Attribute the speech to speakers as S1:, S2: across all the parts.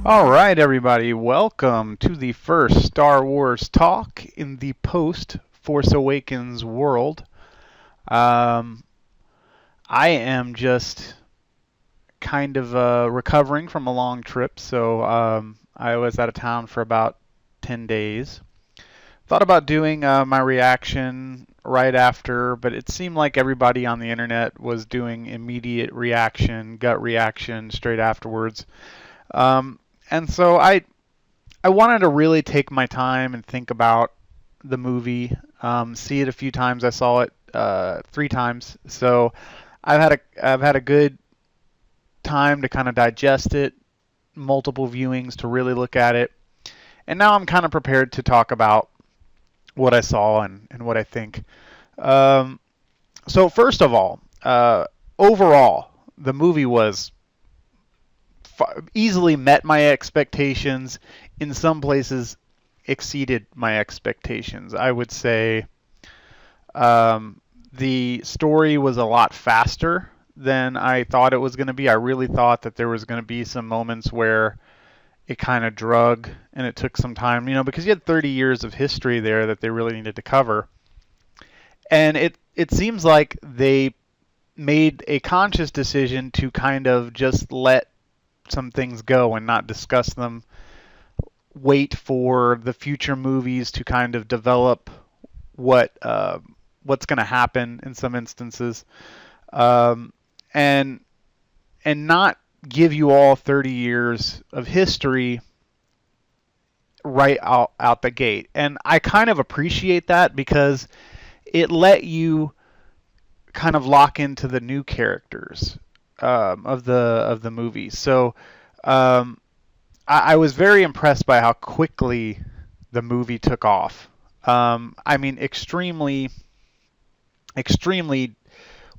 S1: All right, everybody, welcome to the first Star Wars talk in the post Force Awakens world. Um, I am just kind of recovering from a long trip, so I was out of town for about 10 days. Thought about doing my reaction right after, but it seemed like everybody on the internet was doing immediate reaction, gut reaction straight afterwards. Um, and so I wanted to really take my time and think about the movie, see it a few times. I saw it 3 times, so I've had a good time to kind of digest it, multiple viewings to really look at it, and now I'm kind of prepared to talk about what I saw and what I think. Um, so first of all, overall, the movie was easily met my expectations. In some places, exceeded my expectations. I would say the story was a lot faster than I thought it was going to be. I really thought that there was going to be some moments where it kind of drug and it took some time, because you had 30 years of history there that they really needed to cover. And it seems like they made a conscious decision to kind of just let some things go and not discuss them, wait for the future movies to kind of develop what's going to happen in some instances, um, and not give you all 30 years of history right out the gate. And I kind of appreciate that because it let you kind of lock into the new characters of the movie. So um, I was very impressed by how quickly the movie took off. I mean, extremely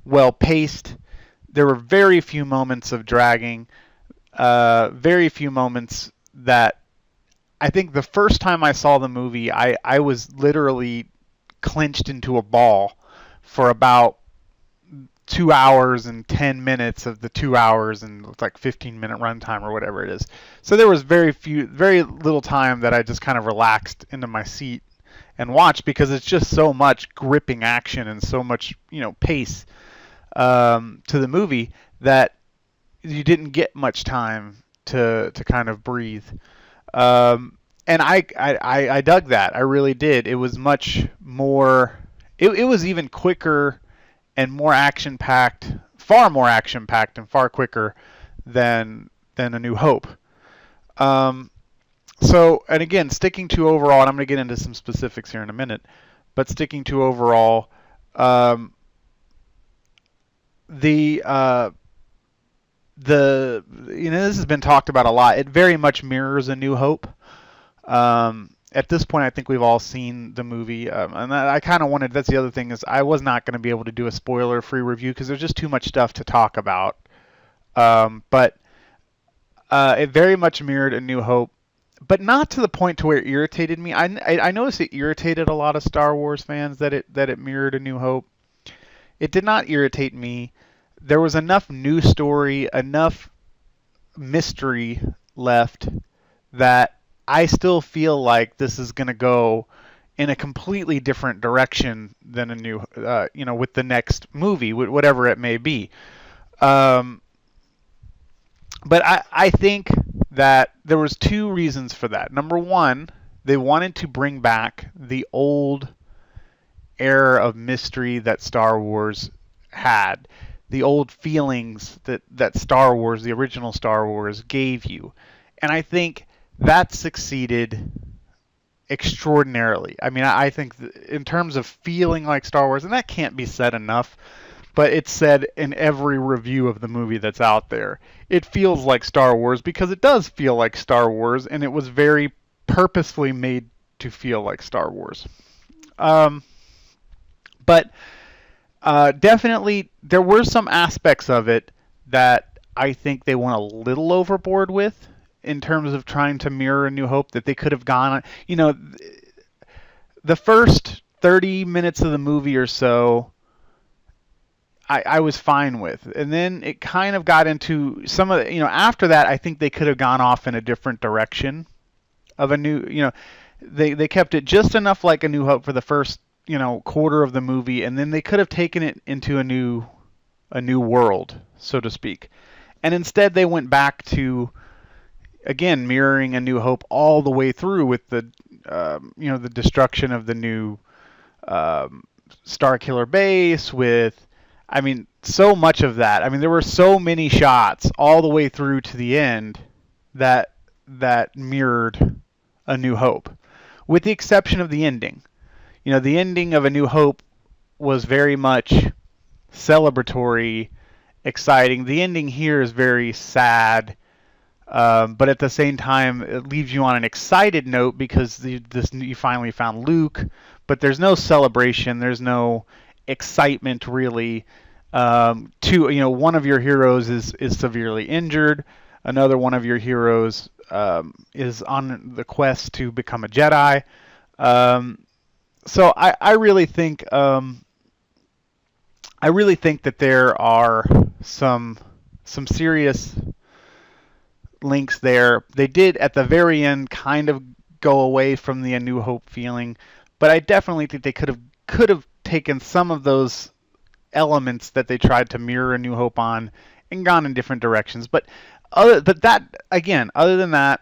S1: well paced. There were very few moments of dragging, very few moments that I think the first time I saw the movie, I was literally clenched into a ball for about 2 hours and 10 minutes of the 2 hours and it's like 15-minute runtime or whatever it is. So there was very little time that I just kind of relaxed into my seat and watched because it's just so much gripping action and so much pace to the movie that you didn't get much time to kind of breathe. And I dug that. I really did. It was much more. It was even quicker and more action packed, far more action packed, and far quicker than A New Hope. Um, so, and again, sticking to overall, and I'm going to get into some specifics here in a minute, but sticking to overall, um, the this has been talked about a lot. It very much mirrors A New Hope. At this point, I think we've all seen the movie, and I kind of wanted. That's the other thing is I was not going to be able to do a spoiler-free review because there's just too much stuff to talk about. But it very much mirrored A New Hope, but not to the point to where it irritated me. I noticed it irritated a lot of Star Wars fans that it mirrored A New Hope. It did not irritate me. There was enough new story, enough mystery left that I still feel like this is going to go in a completely different direction than with the next movie, whatever it may be. Um, but I think that there was two reasons for that. Number one, they wanted to bring back the old era of mystery that Star Wars had, the old feelings that Star Wars, the original Star Wars, gave you. And I think that succeeded extraordinarily. I mean, I think in terms of feeling like Star Wars, and that can't be said enough, but it's said in every review of the movie that's out there. It feels like Star Wars because it does feel like Star Wars, and it was very purposefully made to feel like Star Wars. Um, but definitely, there were some aspects of it that I think they went a little overboard with in terms of trying to mirror A New Hope that they could have gone on. The first 30 minutes of the movie or so, I was fine with. And then it kind of got into some of the, after that, I think they could have gone off in a different direction of a new, they kept it just enough like A New Hope for the first, quarter of the movie, and then they could have taken it into a new world, so to speak. And instead they went back to, again, mirroring A New Hope all the way through with the, the destruction of the new Star Killer base with, so much of that. There were so many shots all the way through to the end that mirrored A New Hope, with the exception of the ending. The ending of A New Hope was very much celebratory, exciting. The ending here is very sad, but at the same time, it leaves you on an excited note because you finally found Luke, but there's no celebration. There's no excitement really. One of your heroes is severely injured. Another one of your heroes is on the quest to become a Jedi. So I really think that there are some serious links there. They did at the very end kind of go away from the A New Hope feeling, but I definitely think they could have taken some of those elements that they tried to mirror A New Hope on and gone in different directions. But other than that,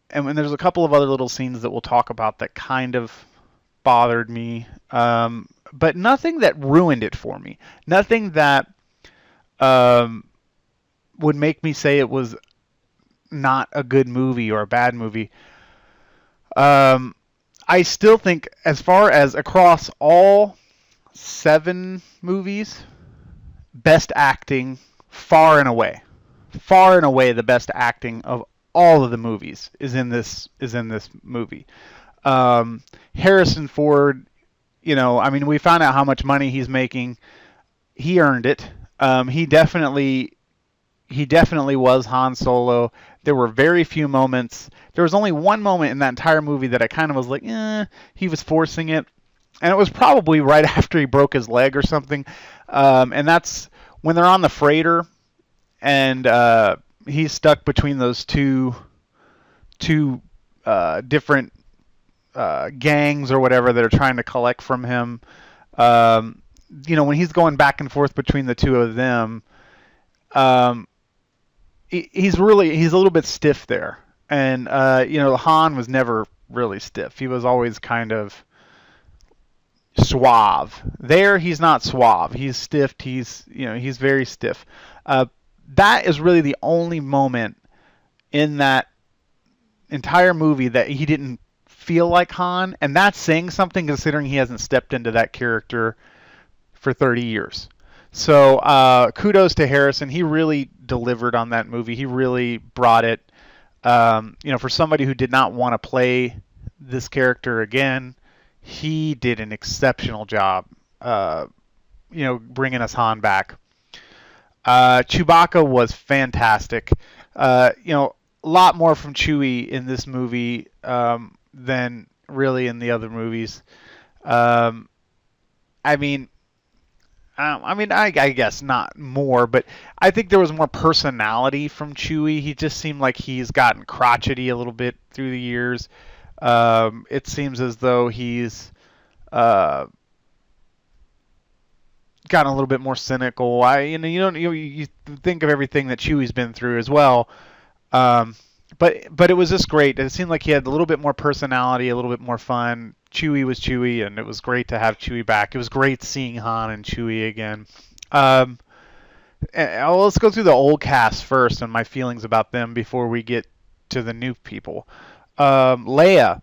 S1: and when there's a couple of other little scenes that we'll talk about that kind of bothered me, but nothing that ruined it for me. Nothing that would make me say it was not a good movie or a bad movie. I still think, as far as across all 7 movies, best acting, far and away, the best acting of all of the movies is in this movie. Harrison Ford, we found out how much money he's making. He earned it. He definitely was Han Solo. There were very few moments. There was only one moment in that entire movie that I kind of was like, he was forcing it. And it was probably right after he broke his leg or something. And that's when they're on the freighter and he's stuck between those two different gangs or whatever that are trying to collect from him. When he's going back and forth between the two of them, he's a little bit stiff there. And Han was never really stiff. He was always kind of suave. There, he's not suave. He's stiff. He's very stiff. That is really the only moment in that entire movie that he didn't feel like Han, and that's saying something considering he hasn't stepped into that character for 30 years. So kudos to Harrison. He really delivered on that movie. He really brought it. For somebody who did not want to play this character again, he did an exceptional job, bringing us Han back. Chewbacca was fantastic. A lot more from Chewie in this movie than really in the other movies. I guess not more, but I think there was more personality from Chewie. He just seemed like he's gotten crotchety a little bit through the years. It seems as though he's gotten a little bit more cynical. You think of everything that Chewie's been through as well. But it was just great. It seemed like he had a little bit more personality, a little bit more fun. Chewie was Chewie, and it was great to have Chewie back. It was great seeing Han and Chewie again. Let's go through the old cast first and my feelings about them before we get to the new people. Leia.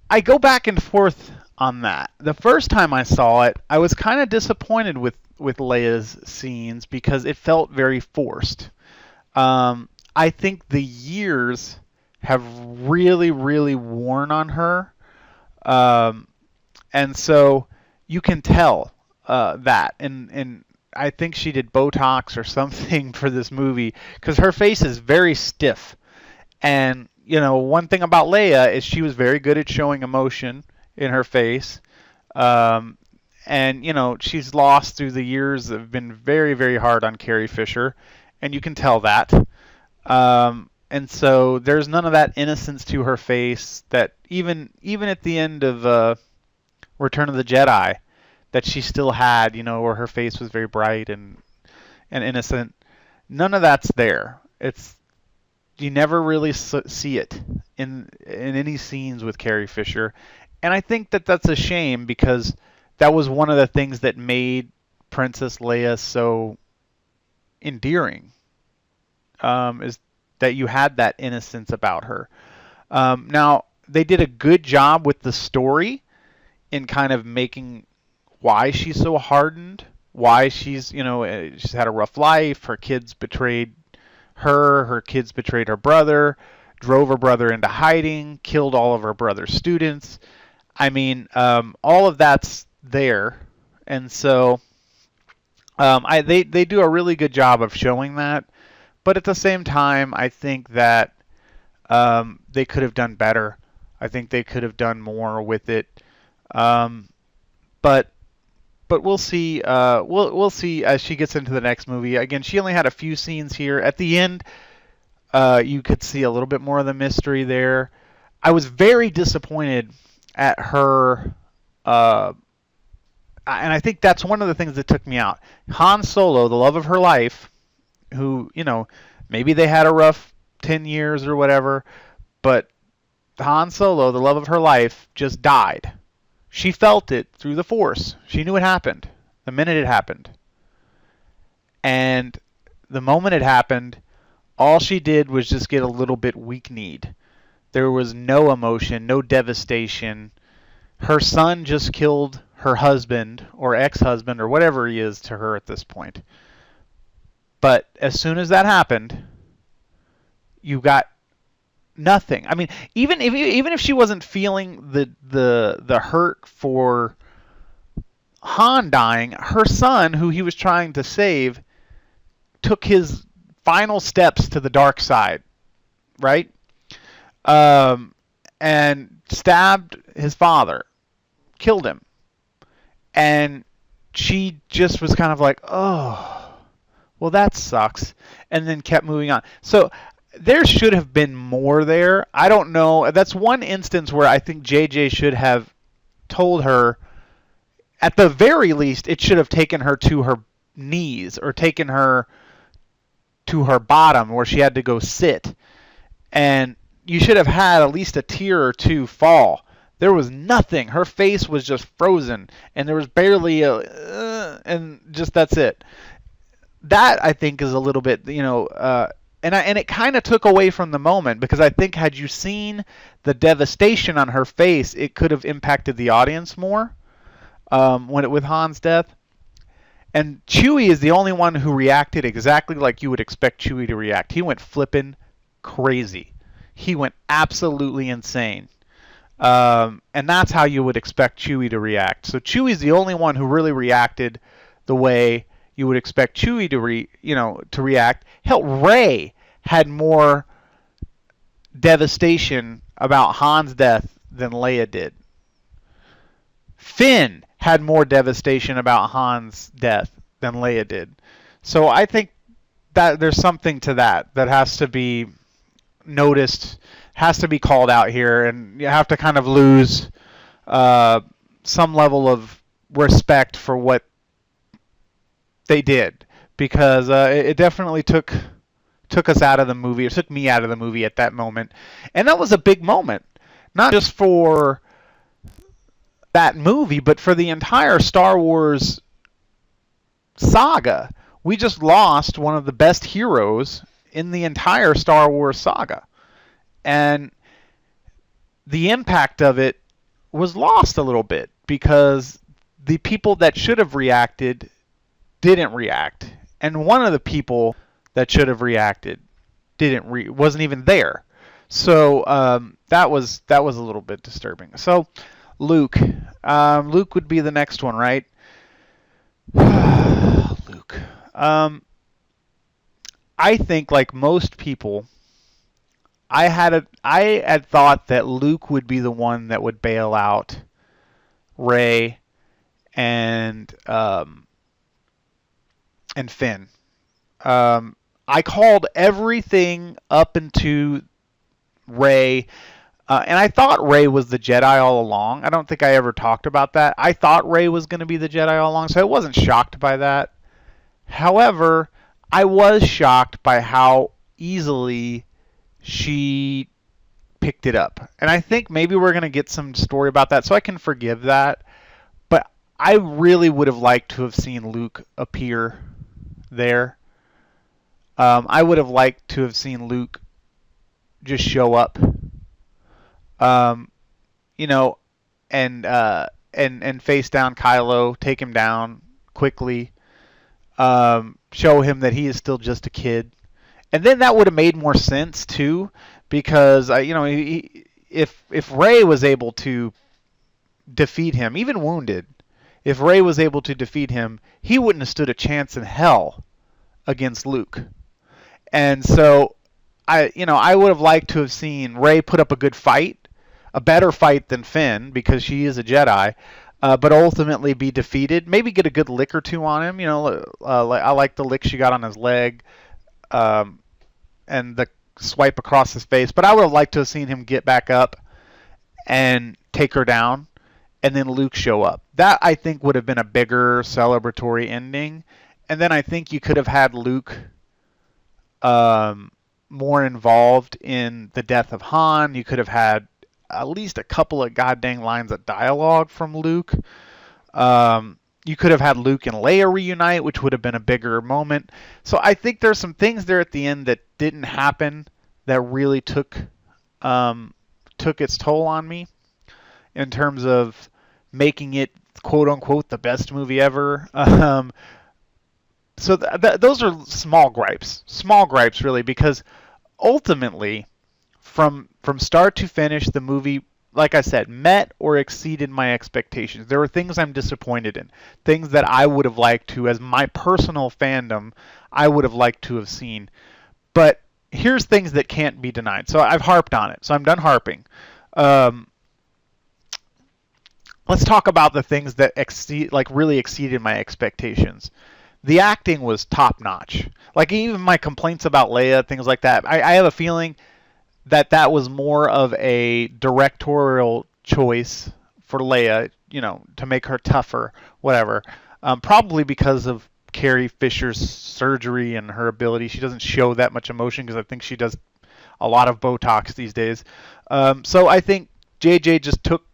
S1: I go back and forth on that. The first time I saw it, I was kind of disappointed with Leia's scenes because it felt very forced. I think the years have really, really worn on her. And so you can tell that. And I think she did Botox or something for this movie because her face is very stiff. And, one thing about Leia is she was very good at showing emotion in her face. Um, and she's lost through the years that have been very, very hard on Carrie Fisher, and you can tell that. And so there's none of that innocence to her face that even at the end of Return of the Jedi, that she still had, where her face was very bright and innocent. None of that's there. It's You never really see it in any scenes with Carrie Fisher, and I think that that's a shame because that was one of the things that made Princess Leia so endearing. Is that you had that innocence about her. Now they did a good job with the story in kind of making why she's so hardened, why she's had a rough life. Her kids betrayed her kids betrayed her brother, drove her brother into hiding, killed all of her brother's students. I mean, all of that's there, and so they do a really good job of showing that. But at the same time, I think that they could have done better. I think they could have done more with it. Um, but we'll see. We'll see as she gets into the next movie. Again, she only had a few scenes here. At the end, you could see a little bit more of the mystery there. I was very disappointed at her, and I think that's one of the things that took me out. Han Solo, the love of her life, who maybe they had a rough 10 years or whatever, but Han Solo, the love of her life, just died. She felt it through the Force. She knew it happened the minute it happened. And the moment it happened, all she did was just get a little bit weak-kneed. There was no emotion, no devastation. Her son just killed her husband or ex-husband or whatever he is to her at this point. But as soon as that happened, you got nothing. I mean, even if she wasn't feeling the hurt for Han dying, her son, who he was trying to save, took his final steps to the dark side, right? And stabbed his father, killed him, and she just was kind of like, oh, well, that sucks, and then kept moving on. So there should have been more there. I don't know. That's one instance where I think JJ should have told her, at the very least, it should have taken her to her knees or taken her to her bottom where she had to go sit. And you should have had at least a tear or two fall. There was nothing. Her face was just frozen, and there was barely and just that's it. That, I think, is a little bit, and it kind of took away from the moment, because I think had you seen the devastation on her face, it could have impacted the audience more with Han's death. And Chewie is the only one who reacted exactly like you would expect Chewie to react. He went flippin' crazy. He went absolutely insane. And that's how you would expect Chewie to react. So Chewie's the only one who really reacted the way you would expect Chewie to react. Hell, Rey had more devastation about Han's death than Leia did. Finn had more devastation about Han's death than Leia did. So I think that there's something to that has to be noticed, has to be called out here, and you have to kind of lose some level of respect for what they did, because it definitely took us out of the movie. It took me out of the movie at that moment, and that was a big moment, not just for that movie, but for the entire Star Wars saga. We just lost one of the best heroes in the entire Star Wars saga, and the impact of it was lost a little bit because the people that should have reacted didn't react, and one of the people that should have reacted wasn't even there. So that was a little bit disturbing. So Luke would be the next one, right? Luke. I think, like most people, I had thought that Luke would be the one that would bail out Rey and Finn. I called everything up into Rey, and I thought Rey was the Jedi all along. I don't think I ever talked about that. I thought Rey was going to be the Jedi all along, so I wasn't shocked by that. However, I was shocked by how easily she picked it up. And I think maybe we're going to get some story about that, so I can forgive that. But I really would have liked to have seen Luke appear there. I would have liked to have seen Luke just show up, um, you know, and face down Kylo, take him down quickly, show him that he is still just a kid, and then that would have made more sense too, because if Rey was able to defeat him, even wounded, if Rey was able to defeat him, he wouldn't have stood a chance in hell against Luke. And so I would have liked to have seen Rey put up a good fight, a better fight than Finn because she is a Jedi, but ultimately be defeated. Maybe get a good lick or two on him. I like the lick she got on his leg, and the swipe across his face. But I would have liked to have seen him get back up and take her down, and then Luke show up. That I think would have been a bigger celebratory ending. And then I think you could have had Luke more involved in the death of Han. You could have had at least a couple of goddamn lines of dialogue from Luke. You could have had Luke and Leia reunite, which would have been a bigger moment. So I think there's some things there at the end that didn't happen that really took its toll on me in terms of making it quote unquote the best movie ever. So those are small gripes really, because ultimately from start to finish the movie, like I said, met or exceeded my expectations. There were things I'm disappointed in, things that I would have liked to, as my personal fandom, I would have liked to have seen. But here's things that can't be denied. So I've harped on it, so I'm done harping. Let's talk about the things that really exceeded my expectations. The acting was top notch. Like even my complaints about Leia, things like that, I have a feeling that was more of a directorial choice for Leia, to make her tougher, whatever. Probably because of Carrie Fisher's surgery and her ability. She doesn't show that much emotion because I think she does a lot of Botox these days. So I think JJ just took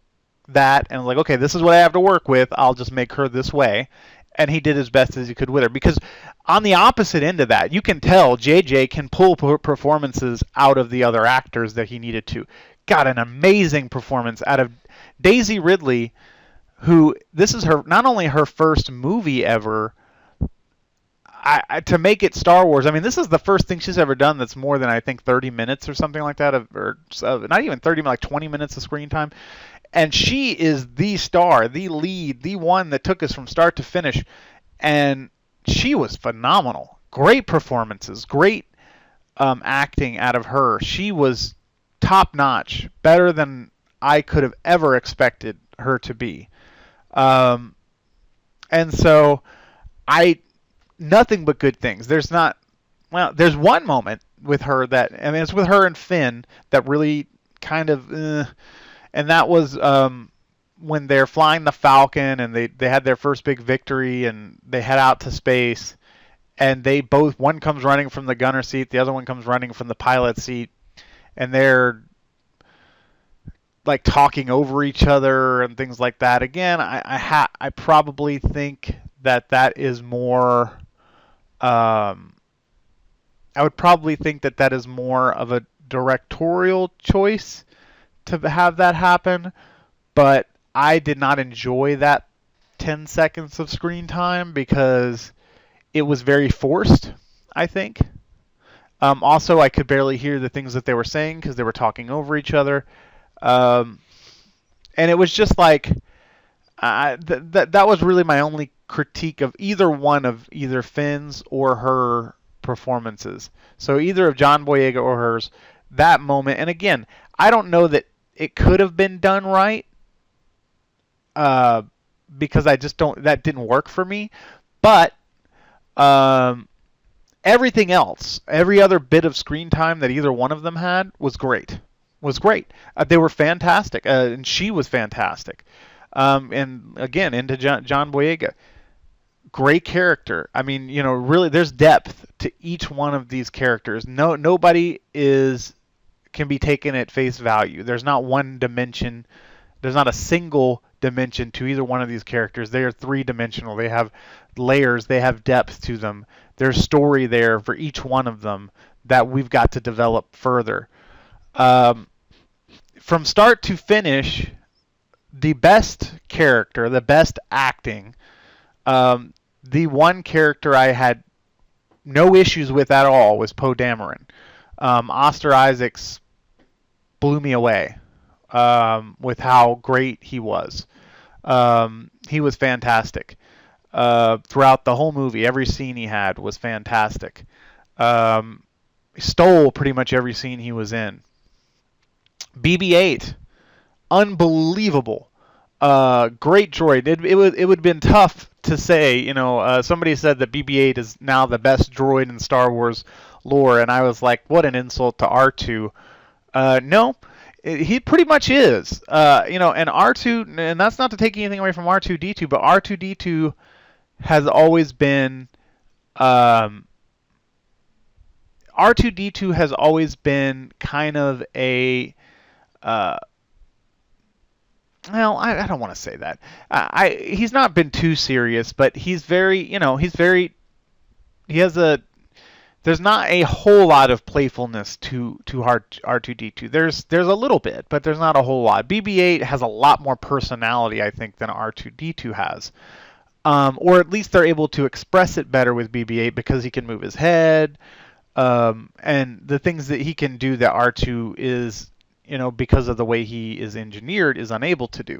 S1: that and was like, okay, this is what I have to work with. I'll just make her this way. And he did as best as he could with her. Because on the opposite end of that, you can tell JJ can pull performances out of the other actors that he needed to. Got an amazing performance out of Daisy Ridley, who this is her not only her first movie ever. To make it Star Wars, I mean, this is the first thing she's ever done that's more than I think 30 minutes or something like that, or not even 30, like 20 minutes of screen time. And she is the star, the lead, the one that took us from start to finish. And she was phenomenal. Great performances, great acting out of her. She was top notch, better than I could have ever expected her to be. And so nothing but good things. There's one moment with her it's with her and Finn that really kind of, and that was when they're flying the Falcon and they had their first big victory and they head out to space, and one comes running from the gunner seat, the other one comes running from the pilot seat, and they're like talking over each other and things like that. Again, I probably think that is more. I would probably think that is more of a directorial choice to have that happen, but I did not enjoy that 10 seconds of screen time because it was very forced, I think. Also, I could barely hear the things that they were saying because they were talking over each other. And it was just like, that was really my only critique of either one of either Finn's or her performances. So either of John Boyega or hers, that moment. And again, I don't know that it could have been done right. because I just don't. That didn't work for me. But um, everything else, every other bit of screen time that either one of them had was great. Was great. They were fantastic, and she was fantastic. And again, into John Boyega, great character. I mean, really, there's depth to each one of these characters. Nobody can be taken at face value. There's not one dimension. There's not a single dimension to either one of these characters. They are three-dimensional. They have layers. They have depth to them. There's story there for each one of them that we've got to develop further. Um, from start to finish, the best character, the best acting, the one character I had no issues with at all was Poe Dameron. Oscar Isaacs blew me away with how great he was. He was fantastic. Throughout the whole movie, every scene he had was fantastic. He stole pretty much every scene he was in. BB-8, unbelievable. Great droid. It would have been tough to say. Somebody said that BB-8 is now the best droid in Star Wars lore, and I was like, what an insult to R2. No, he pretty much is. And R2, and that's not to take anything away from R2D2, but R2D2 has always been. R2D2 has always been kind of a. Well, I don't want to say that. He's not been too serious, but he's very, he has there's not a whole lot of playfulness to R2D2. There's a little bit, but there's not a whole lot. BB-8 has a lot more personality, I think, than R2D2 has. Or at least they're able to express it better with BB-8 because he can move his head, and the things that he can do that R2 is, because of the way he is engineered, is unable to do.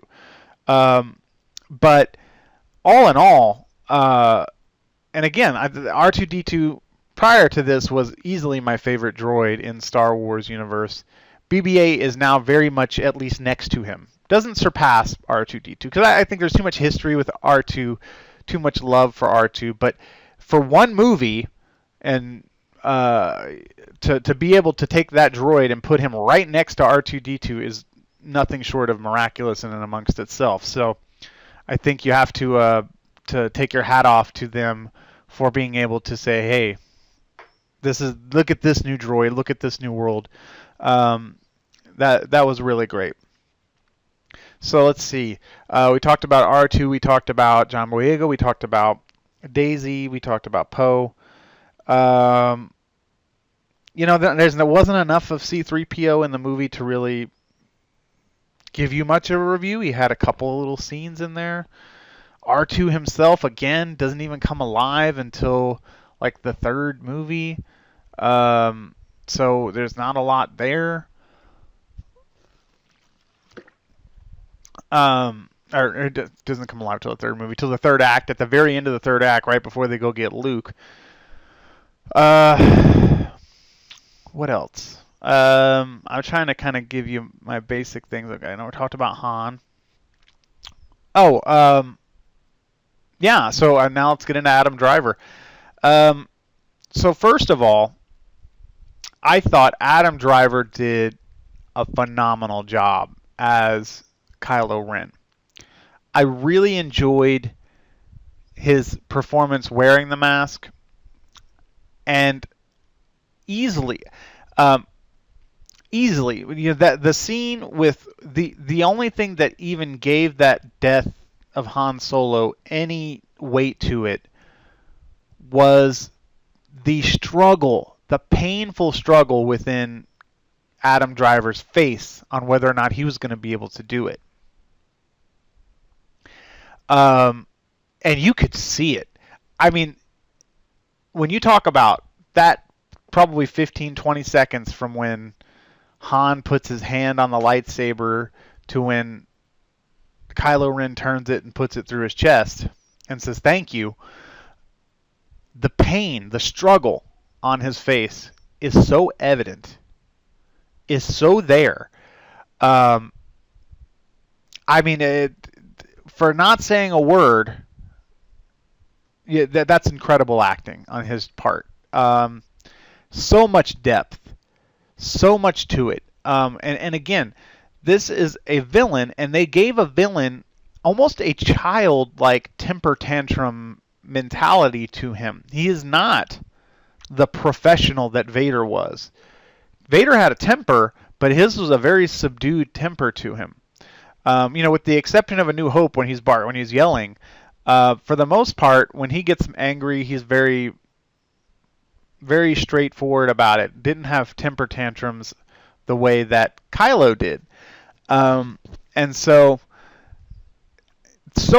S1: But all in all, and again, R2D2 prior to this was easily my favorite droid in Star Wars universe. BB-8 is now very much at least next to him. Doesn't surpass R2D2 because I think there's too much history with R2, too much love for R2. But for one movie, and to be able to take that droid and put him right next to R2D2 is nothing short of miraculous in and amongst itself. So I think you have to take your hat off to them for being able to say, hey, look at this new droid, look at this new world. That was really great. So let's see. We talked about R2, we talked about John Boyega, we talked about Daisy, we talked about Poe. There wasn't enough of C-3PO in the movie to really give you much of a review. He had a couple of little scenes in there. R2 himself, again, doesn't even come alive until like the third movie. So there's not a lot there. Or it doesn't come alive till the third movie, till the third act, at the very end of the third act, right before they go get Luke. What else? I'm trying to kind of give you my basic things. Okay, I know we talked about Han. Oh, yeah. So now let's get into Adam Driver. So first of all, I thought Adam Driver did a phenomenal job as Kylo Ren. I really enjoyed his performance wearing the mask, and easily, that the scene with the only thing that even gave that death of Han Solo any weight to it was the struggle, the painful struggle within Adam Driver's face on whether or not he was going to be able to do it. And you could see it. I mean, when you talk about that, probably 15, 20 seconds from when Han puts his hand on the lightsaber to when Kylo Ren turns it and puts it through his chest and says thank you, the pain, the struggle on his face is so evident, is so there. I mean, for not saying a word, yeah, that's incredible acting on his part. So much depth, so much to it. And again, this is a villain, and they gave a villain almost a childlike temper tantrum mentality to him. He is not the professional that Vader was. Vader had a temper, but his was a very subdued temper to him. With the exception of A New Hope when he's yelling, for the most part, when he gets angry, he's very, very straightforward about it. Didn't have temper tantrums the way that Kylo did. And so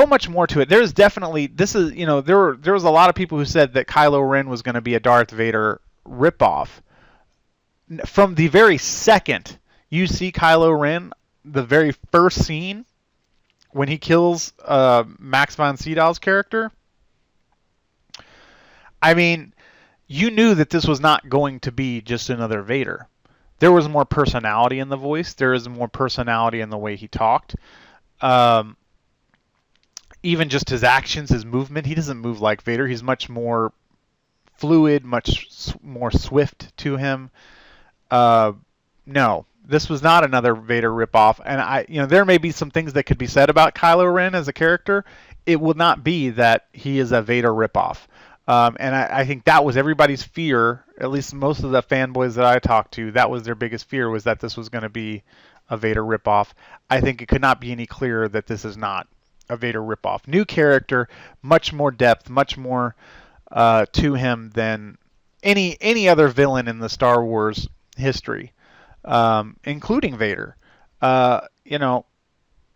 S1: much more to it. There's definitely there was a lot of people who said that Kylo Ren was going to be a Darth Vader ripoff. From the very second you see Kylo Ren, the very first scene when he kills Max von Sydow's character, I mean, you knew that this was not going to be just another Vader. There was more personality in the voice. There is more personality in the way he talked. Even just his actions, his movement, he doesn't move like Vader. He's much more fluid, much more swift to him. No, this was not another Vader ripoff. And there may be some things that could be said about Kylo Ren as a character. It will not be that he is a Vader ripoff. And I think that was everybody's fear, at least most of the fanboys that I talked to, that was their biggest fear, was that this was going to be a Vader ripoff. I think it could not be any clearer that this is not a Vader ripoff. New character, much more depth, much more to him than any other villain in the Star Wars history, including Vader. There's a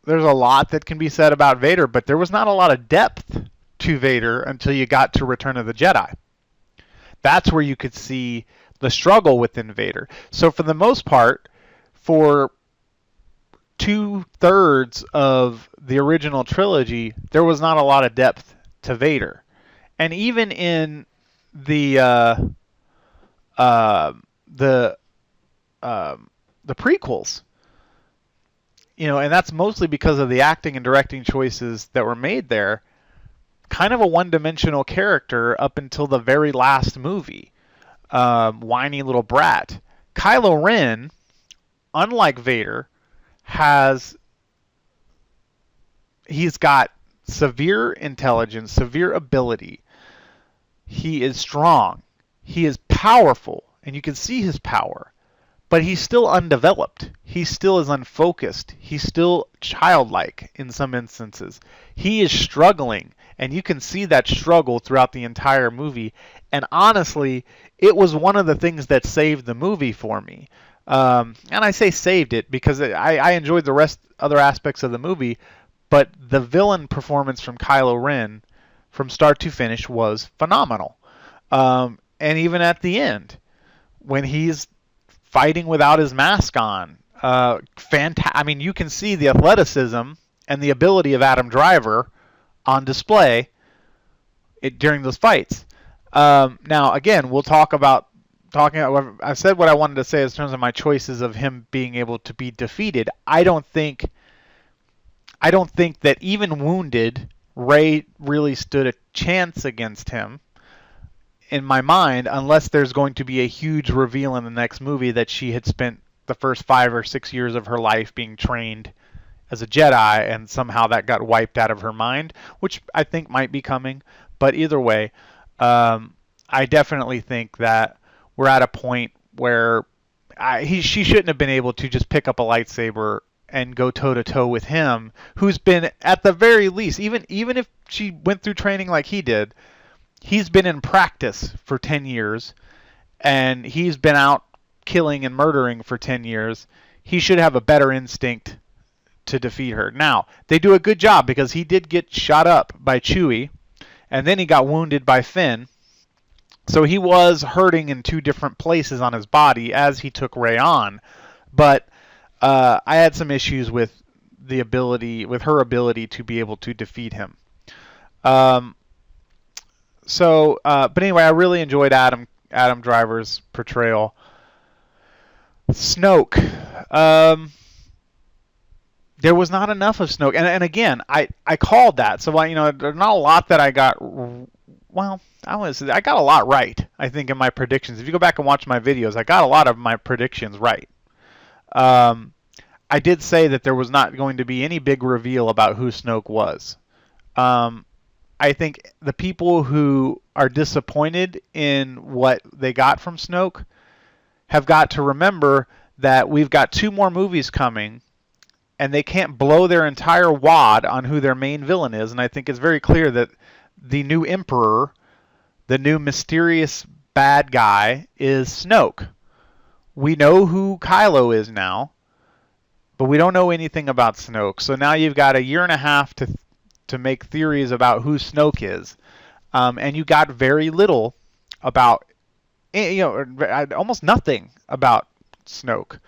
S1: lot that can be said about Vader, but there was not a lot of depth to Vader until you got to Return of the Jedi. That's where you could see the struggle within Vader. So for the most part, for 2/3 of the original trilogy, there was not a lot of depth to Vader. And even in the prequels, and that's mostly because of the acting and directing choices that were made there, kind of a one-dimensional character up until the very last movie. Whiny little brat. Kylo Ren, unlike Vader, he's got severe intelligence, severe ability. He is strong. He is powerful, and you can see his power. But he's still undeveloped. He still is unfocused. He's still childlike in some instances. He is struggling, and you can see that struggle throughout the entire movie. And honestly, it was one of the things that saved the movie for me. And I say saved it because I enjoyed the other aspects of the movie, but the villain performance from Kylo Ren from start to finish was phenomenal. And even at the end, when he's fighting without his mask on, you can see the athleticism and the ability of Adam Driver on display during those fights. Now, again, we'll I've said what I wanted to say in terms of my choices of him being able to be defeated. I don't think that even wounded, Rey really stood a chance against him in my mind, unless there's going to be a huge reveal in the next movie that she had spent the first 5 or 6 years of her life being trained as a Jedi, and somehow that got wiped out of her mind, which I think might be coming. But either way, I definitely think that we're at a point where she shouldn't have been able to just pick up a lightsaber and go toe-to-toe with him, who's been, at the very least, even if she went through training like he did, he's been in practice for 10 years, and he's been out killing and murdering for 10 years. He should have a better instinct to defeat her. Now, they do a good job because he did get shot up by Chewie, and then he got wounded by Finn. So he was hurting in 2 different places on his body as he took Rey on. But I had some issues with her ability to be able to defeat him. But anyway, I really enjoyed Adam Driver's portrayal. Snoke. there was not enough of Snoke. And again, I called that. So there's not a lot that I got. Well, I got a lot right. I think in my predictions. If you go back and watch my videos, I got a lot of my predictions right. I did say that there was not going to be any big reveal about who Snoke was. I think the people who are disappointed in what they got from Snoke have got to remember that we've got 2 more movies coming, and they can't blow their entire wad on who their main villain is. And I think it's very clear that the new Emperor, the new mysterious bad guy, is Snoke. We know who Kylo is now, but we don't know anything about Snoke. So now you've got a year and a half to make theories about who Snoke is, and you got very little about, almost nothing about Snoke.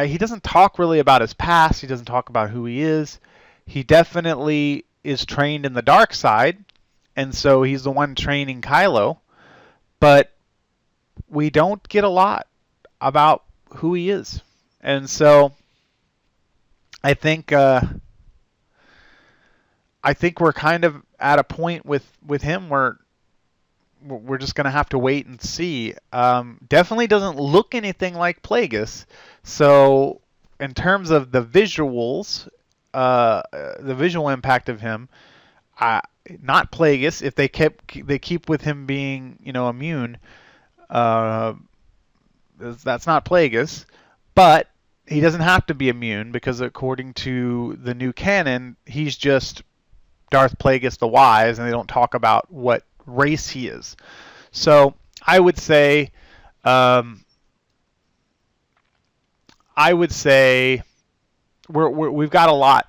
S1: He doesn't talk really about his past. He doesn't talk about who he is. He definitely is trained in the dark side, and so he's the one training Kylo. But we don't get a lot about who he is, and so I think we're kind of at a point with him where we're just going to have to wait and see. Definitely doesn't look anything like Plagueis. So in terms of the visuals, the visual impact of him, not Plagueis. If they keep with him being immune, that's not Plagueis. But he doesn't have to be immune because according to the new canon, he's just Darth Plagueis the Wise, and they don't talk about what race he is. So I would say we've got a lot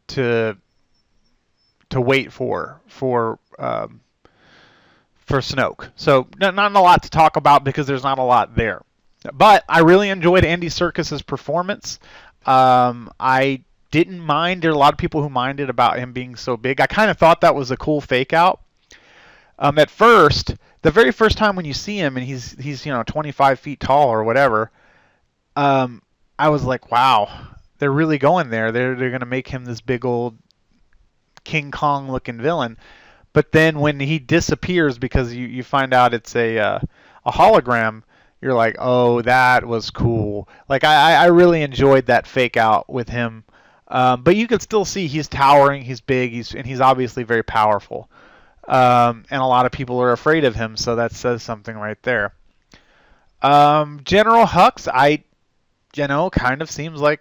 S1: to wait for Snoke. So not a lot to talk about because there's not a lot there. But I really enjoyed Andy Serkis's performance. I didn't mind. There are a lot of people who minded about him being so big. I kind of thought that was a cool fake out. At first, the very first time when you see him and he's 25 feet tall or whatever, I was like, wow, they're really going there. They're going to make him this big old King Kong looking villain. But then when he disappears because you find out it's a hologram, you're like, oh, that was cool. Like I really enjoyed that fake out with him. But you can still see he's towering, he's big, and he's obviously very powerful. And a lot of people are afraid of him, so that says something right there. General Hux, kind of seems like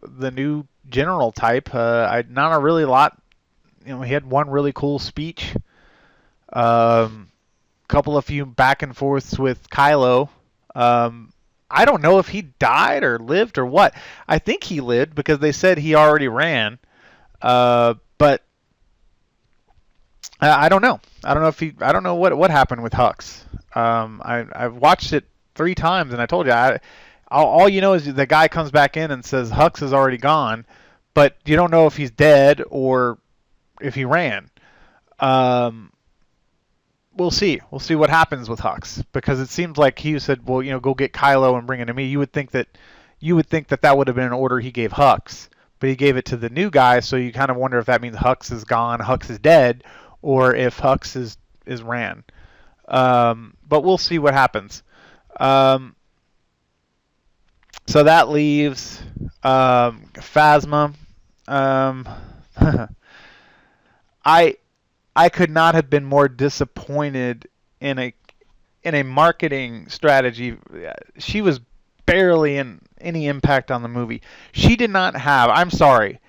S1: the new general type. Not a really lot. He had one really cool speech. Couple of few back and forths with Kylo. I don't know if he died or lived or what. I think he lived because they said he already ran. But I don't know. I don't know what happened with Hux. I've watched it 3 times, and I told you, all you know is the guy comes back in and says Hux is already gone, but you don't know if he's dead or if he ran. We'll see. We'll see what happens with Hux, because it seems like he said, well, go get Kylo and bring it to me. You would think that that would have been an order he gave Hux, but he gave it to the new guy, so you kind of wonder if that means Hux is gone, Hux is dead, or if Hux is ran. But we'll see what happens. So that leaves Phasma. I could not have been more disappointed in a marketing strategy. She was barely in any impact on the movie. She did not have, I'm sorry,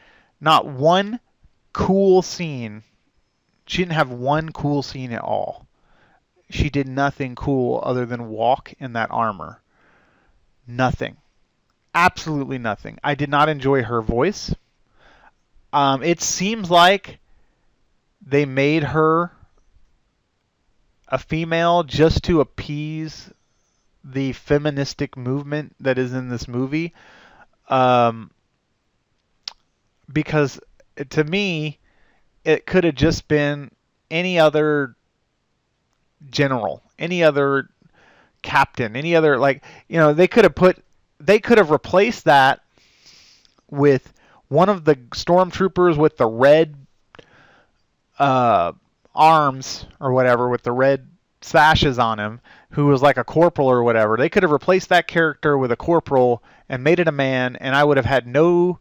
S1: not one cool scene. She didn't have one cool scene at all. She did nothing cool other than walk in that armor. Nothing. Absolutely nothing. I did not enjoy her voice. It seems like they made her a female just to appease the feministic movement that is in this movie. Because to me, it could have just been any other general, any other captain, any other, they could have replaced that with one of the stormtroopers with the red uh, arms or whatever, with the red sashes on him, who was like a corporal or whatever. They could have replaced that character with a corporal and made it a man, and I would have had no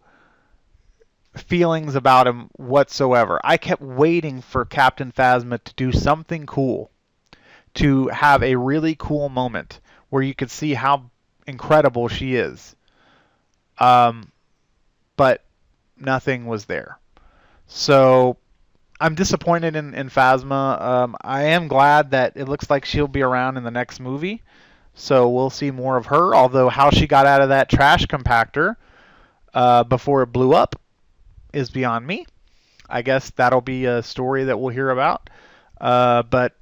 S1: feelings about him whatsoever. I kept waiting for Captain Phasma to do something cool, to have a really cool moment where you could see how incredible she is. But nothing was there. So I'm disappointed in Phasma. I am glad that it looks like she'll be around in the next movie. So we'll see more of her. Although how she got out of that trash compactor before it blew up is beyond me. I guess that'll be a story that we'll hear about. But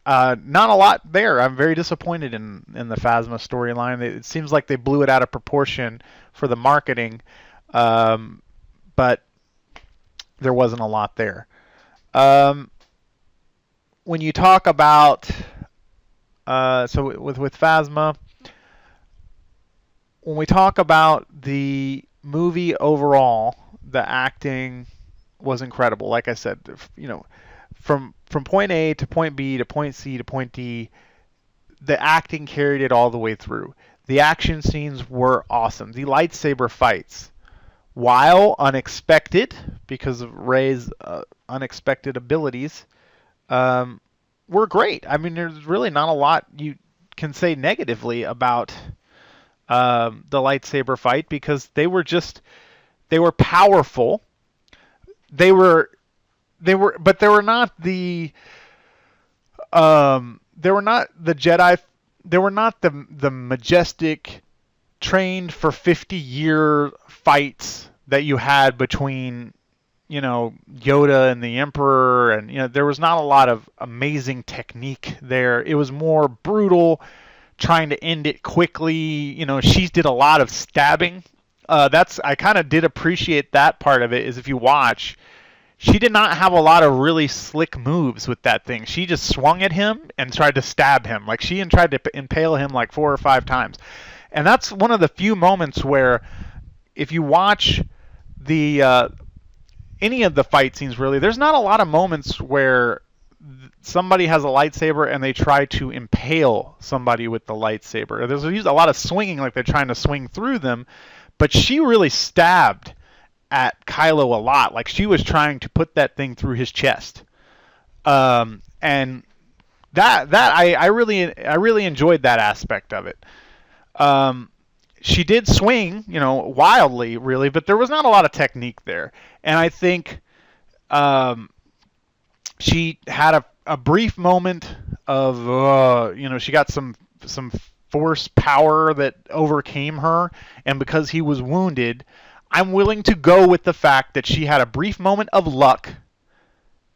S1: not a lot there. I'm very disappointed in the Phasma storyline. It seems like they blew it out of proportion for the marketing, but there wasn't a lot there. When you talk about so with Phasma, when we talk about the movie overall, the acting was incredible. Like I said, from point A to point B to point C to point D, the acting carried it all the way through. The action scenes were awesome. The lightsaber fights, while unexpected because of Rey's unexpected abilities, were great. I mean, there's really not a lot you can say negatively about the lightsaber fight because they were powerful. But they were not the Jedi. They were not the majestic, trained for 50-year fights that you had between, Yoda and the Emperor, and there was not a lot of amazing technique there. It was more brutal, trying to end it quickly. She did a lot of stabbing. I kind of did appreciate that part of it. Is if you watch, she did not have a lot of really slick moves with that thing. She just swung at him and tried to stab him. Like she tried to impale him like 4 or 5 times. And that's one of the few moments where, if you watch the any of the fight scenes, really, there's not a lot of moments where somebody has a lightsaber and they try to impale somebody with the lightsaber. There's a lot of swinging, like they're trying to swing through them, but she really stabbed at Kylo a lot. Like she was trying to put that thing through his chest. And that I really enjoyed that aspect of it. She did swing, wildly, really, but there was not a lot of technique there. And I think she had a brief moment of, she got some force power that overcame her, and because he was wounded, I'm willing to go with the fact that she had a brief moment of luck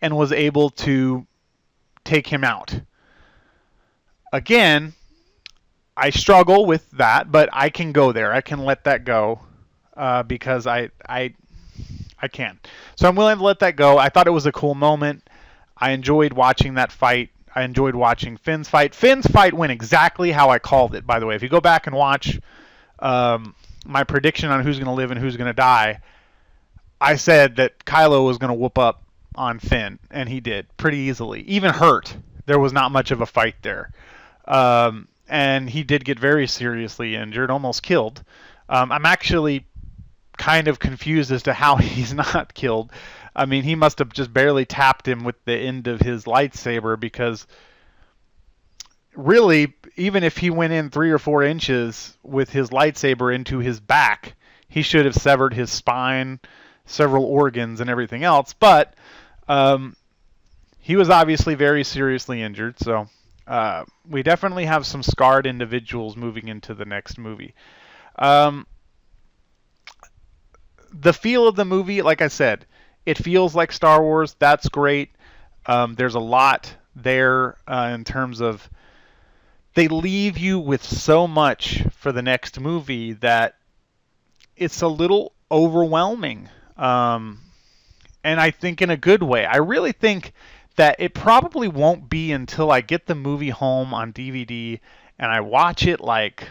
S1: and was able to take him out. Again, I struggle with that, but I can go there. I can let that go because I can. So I'm willing to let that go. I thought it was a cool moment. I enjoyed watching that fight. I enjoyed watching Finn's fight. Finn's fight went exactly how I called it, by the way. If you go back and watch my prediction on who's going to live and who's going to die, I said that Kylo was going to whoop up on Finn, and he did pretty easily. Even hurt. There was not much of a fight there. And he did get very seriously injured, almost killed. I'm actually kind of confused as to how he's not killed. I mean, he must have just barely tapped him with the end of his lightsaber, because really, even if he went in 3 or 4 inches with his lightsaber into his back, he should have severed his spine, several organs, and everything else. But he was obviously very seriously injured, so we definitely have some scarred individuals moving into the next movie. The feel of the movie, like I said, it feels like Star Wars. That's great. There's a lot there in terms of they leave you with so much for the next movie that it's a little overwhelming. And I think in a good way. I really think that it probably won't be until I get the movie home on DVD and I watch it like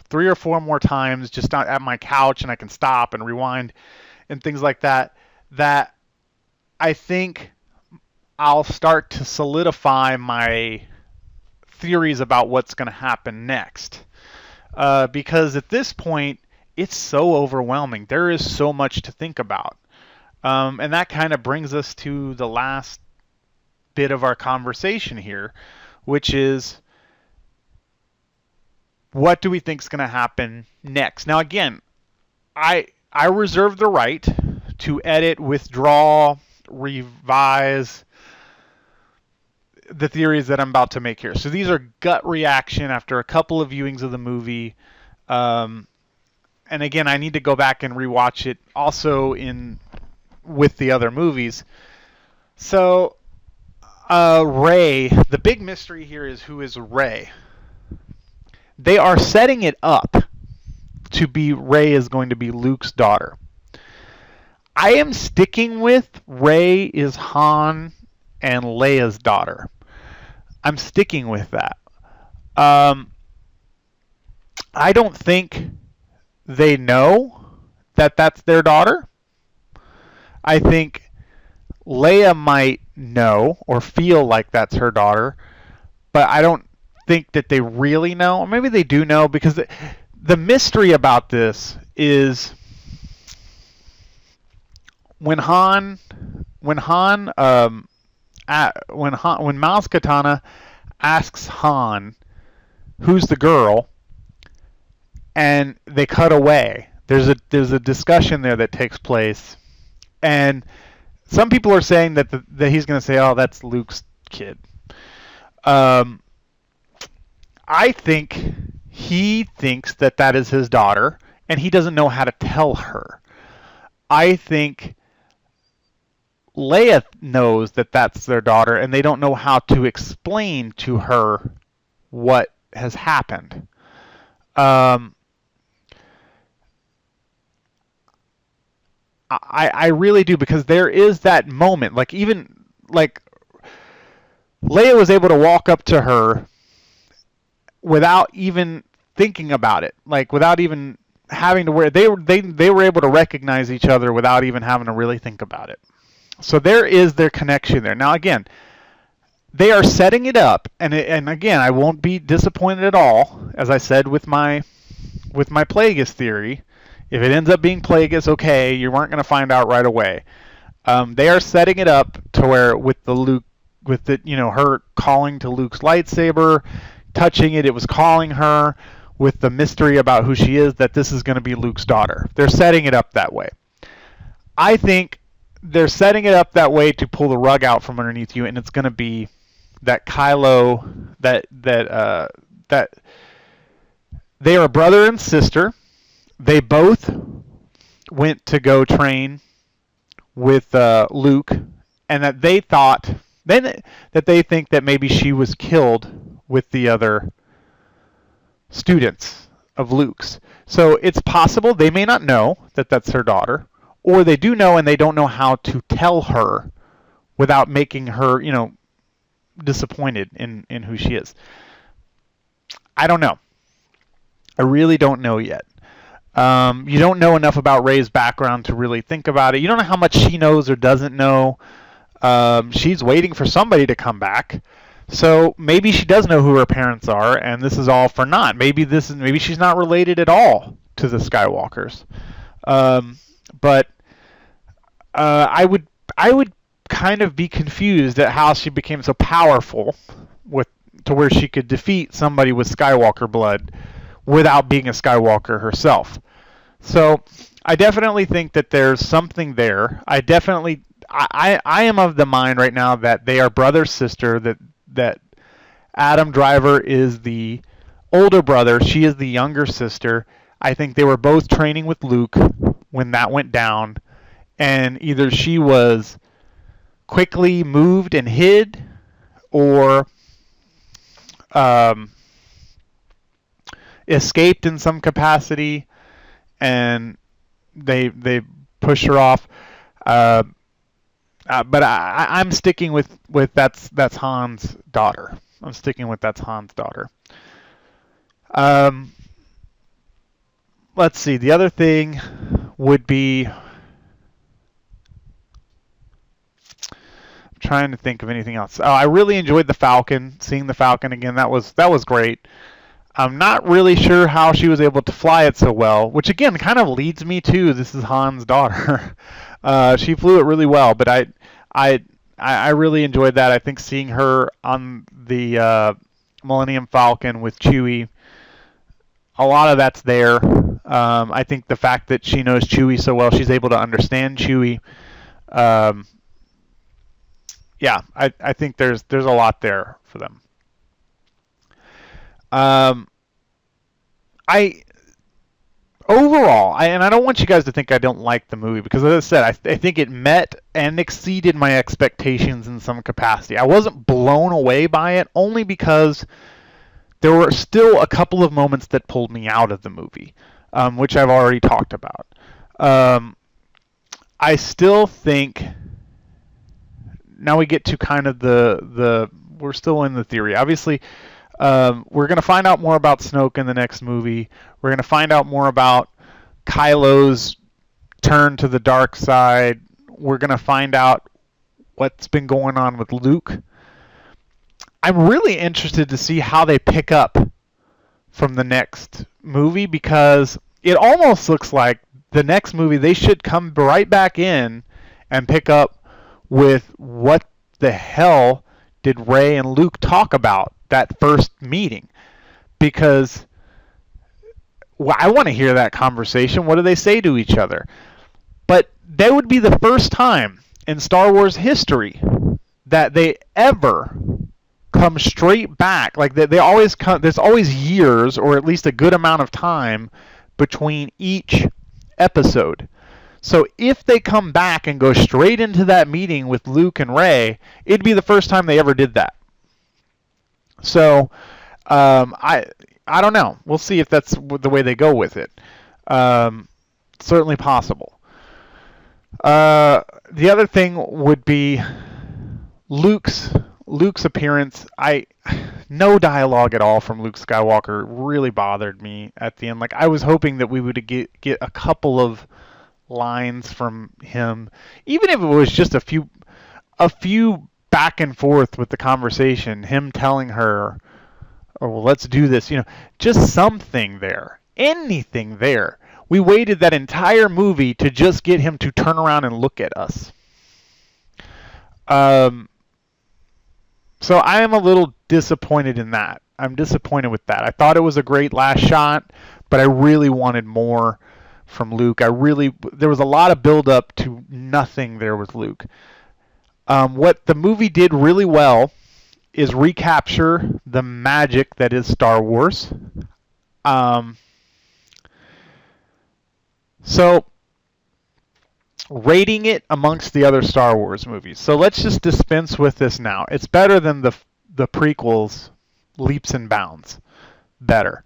S1: 3 or 4 more times just at my couch, and I can stop and rewind and things like that, that I think I'll start to solidify my theories about what's going to happen next. Because at this point, it's so overwhelming. There is so much to think about. And that kind of brings us to the last bit of our conversation here, which is, what do we think is going to happen next? Now, again, I reserve the right to edit, withdraw, revise the theories that I'm about to make here. So these are gut reaction after a couple of viewings of the movie. And again, I need to go back and rewatch it also with the other movies. So Rey, the big mystery here is, who is Rey? They are setting it up to be Rey is going to be Luke's daughter. I am sticking with Rey is Han and Leia's daughter. I'm sticking with that. I don't think they know that that's their daughter. I think Leia might know or feel like that's her daughter, but I don't think that they really know. Or maybe they do know, because the mystery about this is when Maz Katana asks Han, "Who's the girl?" and they cut away. There's a discussion there that takes place, and some people are saying that he's going to say, "Oh, that's Luke's kid." I think he thinks that is his daughter, and he doesn't know how to tell her. I think Leia knows that that's their daughter, and they don't know how to explain to her what has happened. I really do, because there is that moment, like Leia was able to walk up to her without even thinking about it, like without even having to worry. They were able to recognize each other without even having to really think about it. So there is their connection there. Now again, they are setting it up, and again, I won't be disappointed at all, as I said with my Plagueis theory. If it ends up being Plagueis, okay, you weren't going to find out right away. They are setting it up to where with her calling to Luke's lightsaber, touching it, it was calling her, with the mystery about who she is, that this is going to be Luke's daughter. They're setting it up that way. I think they're setting it up that way to pull the rug out from underneath you, and it's going to be that Kylo, that they are brother and sister. They both went to go train with Luke, and that they think that maybe she was killed with the other students of Luke's. So it's possible they may not know that that's her daughter, or they do know and they don't know how to tell her without making her, disappointed in who she is. I don't know. I really don't know yet. You don't know enough about Rey's background to really think about it. You don't know how much she knows or doesn't know. She's waiting for somebody to come back. So maybe she does know who her parents are, and this is all for naught. Maybe she's not related at all to the Skywalkers. But I would kind of be confused at how she became so powerful to where she could defeat somebody with Skywalker blood without being a Skywalker herself. So I definitely think that there's something there. I am of the mind right now that they are brother-sister, that Adam Driver is the older brother, she is the younger sister. I think they were both training with Luke when that went down, and either she was quickly moved and hid, or escaped in some capacity, and they push her off. But I'm sticking with that's Han's daughter. I'm sticking with that's Han's daughter. let's see. The other thing would be, I'm trying to think of anything else. I really enjoyed the Falcon. Seeing the Falcon again, that was great. I'm not really sure how she was able to fly it so well, which again kind of leads me to this is Han's daughter. She flew it really well, but I really enjoyed that. I think seeing her on the Millennium Falcon with Chewie, a lot of that's there. I think the fact that she knows Chewie so well, she's able to understand Chewie. Yeah, I think there's a lot there for them. I overall, and I don't want you guys to think I don't like the movie, because as I said, I think it met and exceeded my expectations in some capacity. I wasn't blown away by it, only because there were still a couple of moments that pulled me out of the movie, which I've already talked about. I still think, now we get to kind of we're still in the theory. Obviously, we're going to find out more about Snoke in the next movie. We're going to find out more about Kylo's turn to the dark side. We're going to find out what's been going on with Luke. I'm really interested to see how they pick up from the next movie, because it almost looks like the next movie they should come right back in and pick up with what the hell did Rey and Luke talk about that first meeting, because I want to hear that conversation. What do they say to each other? But that would be the first time in Star Wars history that they ever come straight back. Like they always come. There's always years, or at least a good amount of time, between each episode. So if they come back and go straight into that meeting with Luke and Rey, it'd be the first time they ever did that. So I don't know. We'll see if that's the way they go with it. Certainly possible. The other thing would be Luke's appearance. No dialogue at all from Luke Skywalker really bothered me at the end. Like, I was hoping that we would get a couple of lines from him, even if it was just a few back and forth with the conversation, him telling her, "Oh, well, let's do this," just something there, anything there. We waited that entire movie to just get him to turn around and look at us. So I am a little disappointed in that. I'm disappointed with that. I thought it was a great last shot, but I really wanted more from Luke. There was a lot of build up to nothing there with Luke. What the movie did really well is recapture the magic that is Star Wars. So, rating it amongst the other Star Wars movies. So let's just dispense with this now. It's better than the prequels, leaps and bounds. Better.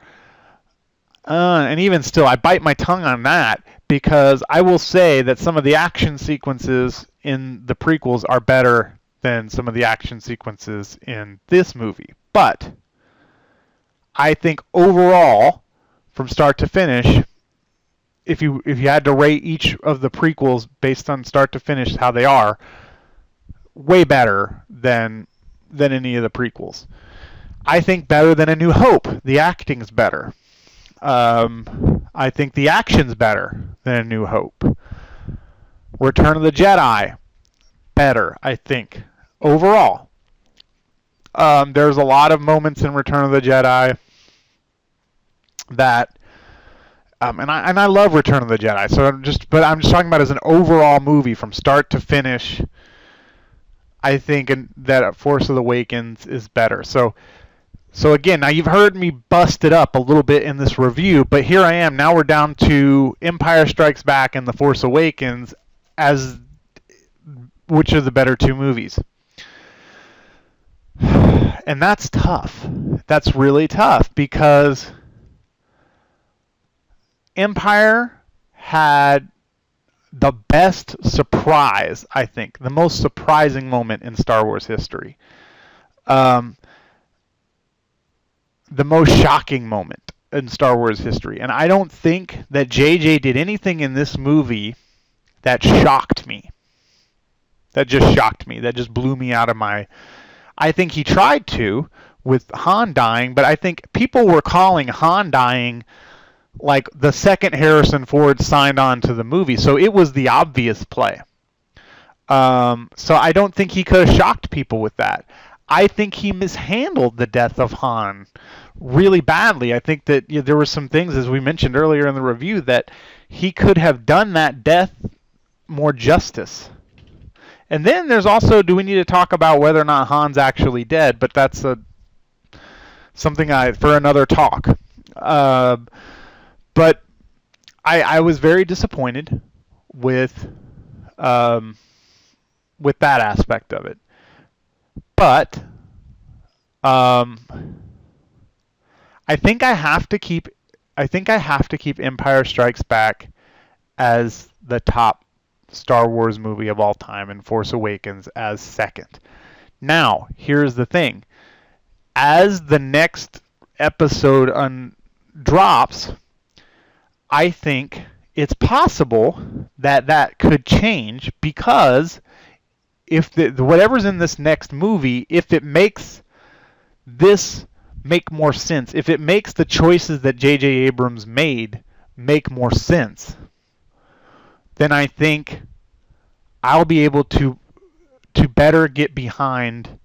S1: And even still, I bite my tongue on that, because I will say that some of the action sequences in the prequels are better than some of the action sequences in this movie. But I think overall, from start to finish, if you had to rate each of the prequels based on start to finish how they are, way better than any of the prequels. I think better than A New Hope. The acting's better. I think the action's better than A New Hope. Return of the Jedi, better, I think, overall. There's a lot of moments in Return of the Jedi that, and I love Return of the Jedi. So I'm just talking about as an overall movie from start to finish. I think that Force Awakens is better. So again, now you've heard me bust it up a little bit in this review, but here I am. Now we're down to Empire Strikes Back and The Force Awakens as which are the better two movies. And that's tough. That's really tough, because Empire had the best surprise, I think, the most surprising moment in Star Wars history. The most shocking moment. in Star Wars history. And I don't think that JJ did anything in this movie that shocked me. That just shocked me. That just blew me out of my... I think he tried to with Han dying, but I think people were calling Han dying like the second Harrison Ford signed on to the movie. So it was the obvious play. So I don't think he could have shocked people with that. I think he mishandled the death of Han really badly. I think that there were some things, as we mentioned earlier in the review, that he could have done that death more justice. And then there's also, do we need to talk about whether or not Han's actually dead? But that's something for another talk. But I was very disappointed with that aspect of it. But I think I have to keep Empire Strikes Back as the top Star Wars movie of all time and Force Awakens as second. Now, here's the thing. As the next episode drops, I think it's possible that could change, because if whatever's in this next movie, if it makes this make more sense, if it makes the choices that J.J. Abrams made make more sense, then I think I'll be able to better get behind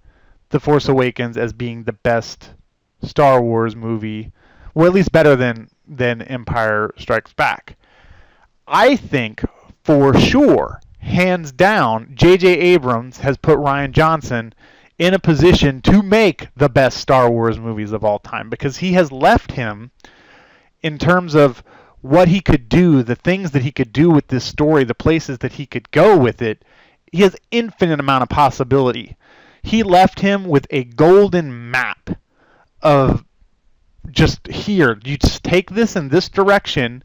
S1: The Force Awakens as being the best Star Wars movie, or at least better than Empire Strikes Back. I think for sure, hands down, J.J. Abrams has put Rian Johnson in a position to make the best Star Wars movies of all time, because he has left him, in terms of what he could do, the things that he could do with this story, the places that he could go with it, he has infinite amount of possibility. He left him with a golden map of just here, you just take this in this direction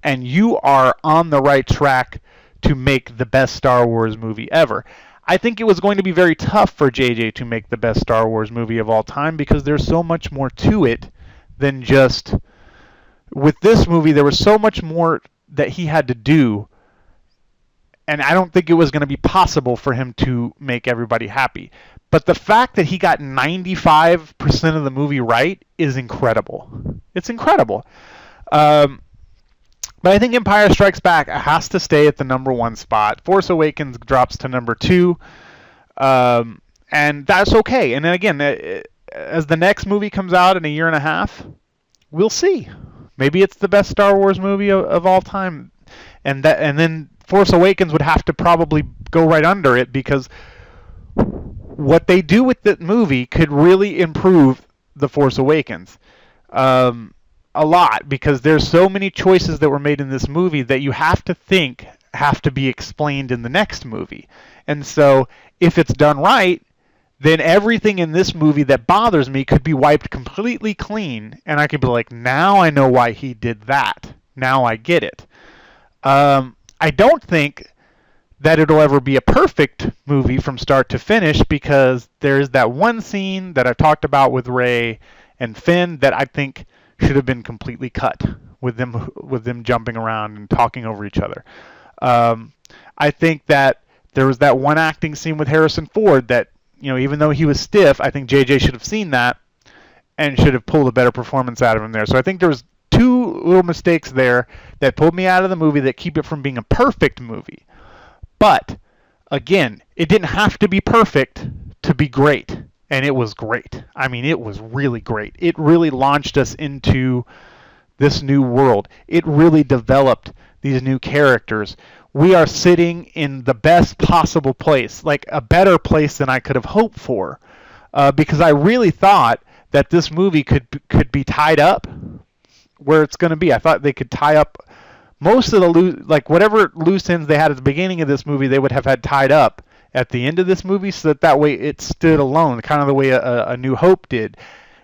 S1: and you are on the right track to make the best Star Wars movie ever. I think it was going to be very tough for JJ to make the best Star Wars movie of all time, because there's so much more to it than just... With this movie, there was so much more that he had to do, and I don't think it was going to be possible for him to make everybody happy. But the fact that he got 95% of the movie right is incredible. It's incredible. But I think Empire Strikes Back has to stay at the number one spot. Force Awakens drops to number two, and that's okay. And then again, as the next movie comes out in a year and a half, we'll see. Maybe it's the best Star Wars movie of all time, and then Force Awakens would have to probably go right under it, because what they do with the movie could really improve The Force Awakens a lot, because there's so many choices that were made in this movie that you have to think have to be explained in the next movie. And so if it's done right, then everything in this movie that bothers me could be wiped completely clean, and I could be like, now I know why he did that. Now I get it. I don't think that it'll ever be a perfect movie from start to finish, because there's that one scene that I've talked about with Rey and Finn that I think should have been completely cut, with them jumping around and talking over each other. I think that there was that one acting scene with Harrison Ford that, even though he was stiff, I think JJ should have seen that and should have pulled a better performance out of him there. So I think there was two little mistakes there that pulled me out of the movie that keep it from being a perfect movie. But, again, it didn't have to be perfect to be great. And it was great. I mean, it was really great. It really launched us into this new world. It really developed these new characters. We are sitting in the best possible place, like a better place than I could have hoped for, because I really thought that this movie could be tied up where it's going to be. I thought they could tie up most of the whatever loose ends they had at the beginning of this movie, they would have had tied up at the end of this movie, so that way it stood alone, kind of the way a New Hope did.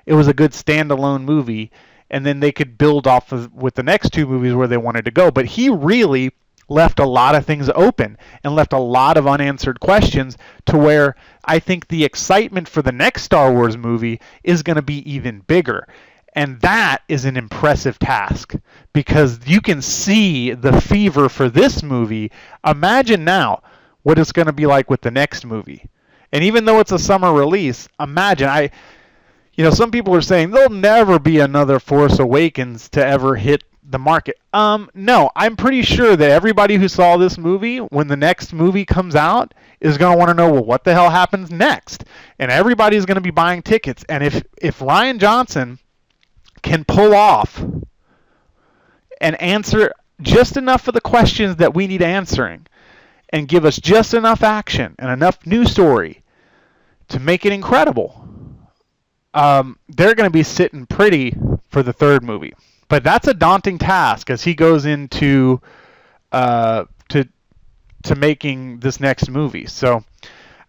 S1: It was a good standalone movie, and then they could build off of with the next two movies where they wanted to go. But he really left a lot of things open and left a lot of unanswered questions, to where I think the excitement for the next Star Wars movie is going to be even bigger. And that is an impressive task because you can see the fever for this movie. Imagine now what it's going to be like with the next movie. And even though it's a summer release, imagine some people are saying there'll never be another Force Awakens to ever hit the market. No, I'm pretty sure that everybody who saw this movie, when the next movie comes out, is going to want to know, well, what the hell happens next? And everybody's going to be buying tickets. And if Rian Johnson can pull off and answer just enough of the questions that we need answering and give us just enough action and enough new story to make it incredible, they're going to be sitting pretty for the third movie. But that's a daunting task as he goes into to making this next movie. So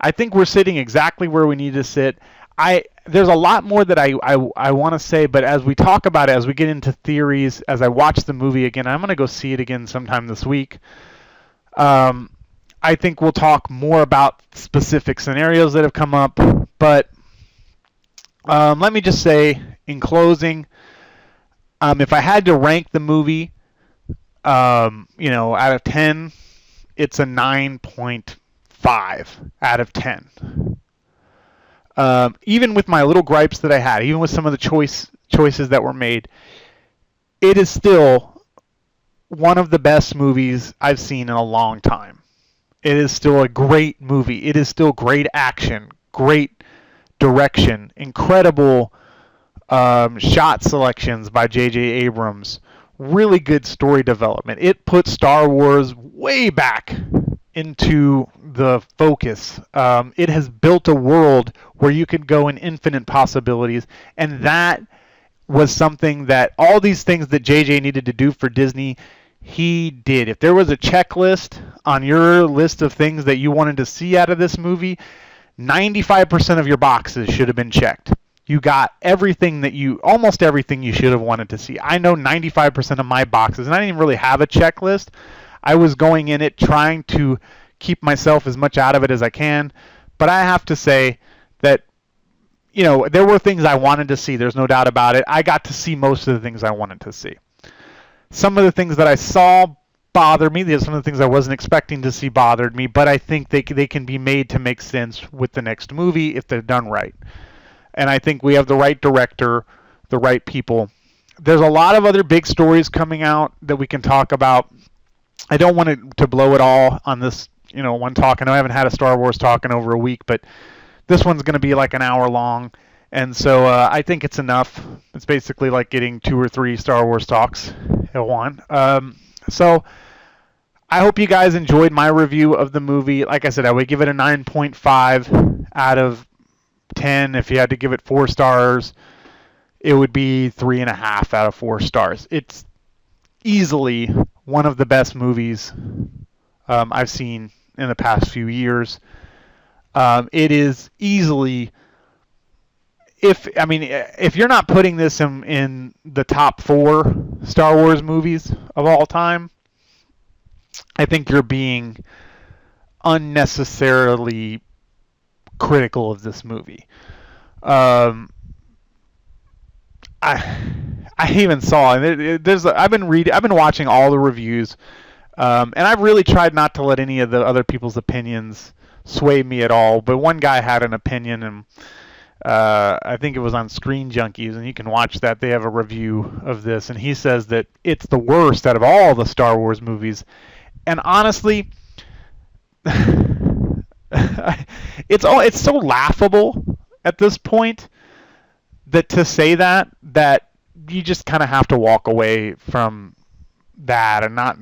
S1: I think we're sitting exactly where we need to sit. There's a lot more that I want to say, but as we talk about it, as we get into theories, as I watch the movie again, I'm going to go see it again sometime this week. I think we'll talk more about specific scenarios that have come up, but let me just say in closing, if I had to rank the movie, out of 10, it's a 9.5 out of 10. Even with my little gripes that I had, even with some of the choices that were made, it is still one of the best movies I've seen in a long time. It is still a great movie. It is still great action, great direction, incredible shot selections by J.J. Abrams, really good story development. It puts Star Wars way back into the focus. It has built a world where you can go in infinite possibilities, and that was something that all these things that JJ needed to do for Disney, he did. If there was a checklist on your list of things that you wanted to see out of this movie, 95% of your boxes should have been checked. You got almost everything you should have wanted to see. I know 95% of my boxes, and I didn't even really have a checklist. I was going in it trying to keep myself as much out of it as I can, but I have to say that, there were things I wanted to see. There's no doubt about it. I got to see most of the things I wanted to see. Some of the things that I saw bothered me. Some of the things I wasn't expecting to see bothered me, but I think they can be made to make sense with the next movie if they're done right. And I think we have the right director, the right people. There's a lot of other big stories coming out that we can talk about. I don't want to blow it all on this, one talk. I know I haven't had a Star Wars talk in over a week, but this one's going to be like an hour long. And so I think it's enough. It's basically like getting 2 or 3 Star Wars talks at one. So I hope you guys enjoyed my review of the movie. Like I said, I would give it a 9.5 out of 10. If you had to give it 4 stars, it would be 3.5 out of 4 stars. It's easily one of the best movies I've seen in the past few years. It is easily, if you're not putting this in the top 4 Star Wars movies of all time, I think you're being unnecessarily critical of this movie. I even saw, I've been watching all the reviews, and I've really tried not to let any of the other people's opinions sway me at all. But one guy had an opinion, and I think it was on Screen Junkies, and you can watch that. They have a review of this, and he says that it's the worst out of all the Star Wars movies. And honestly, it's so laughable at this point that to say that you just kind of have to walk away from that and not.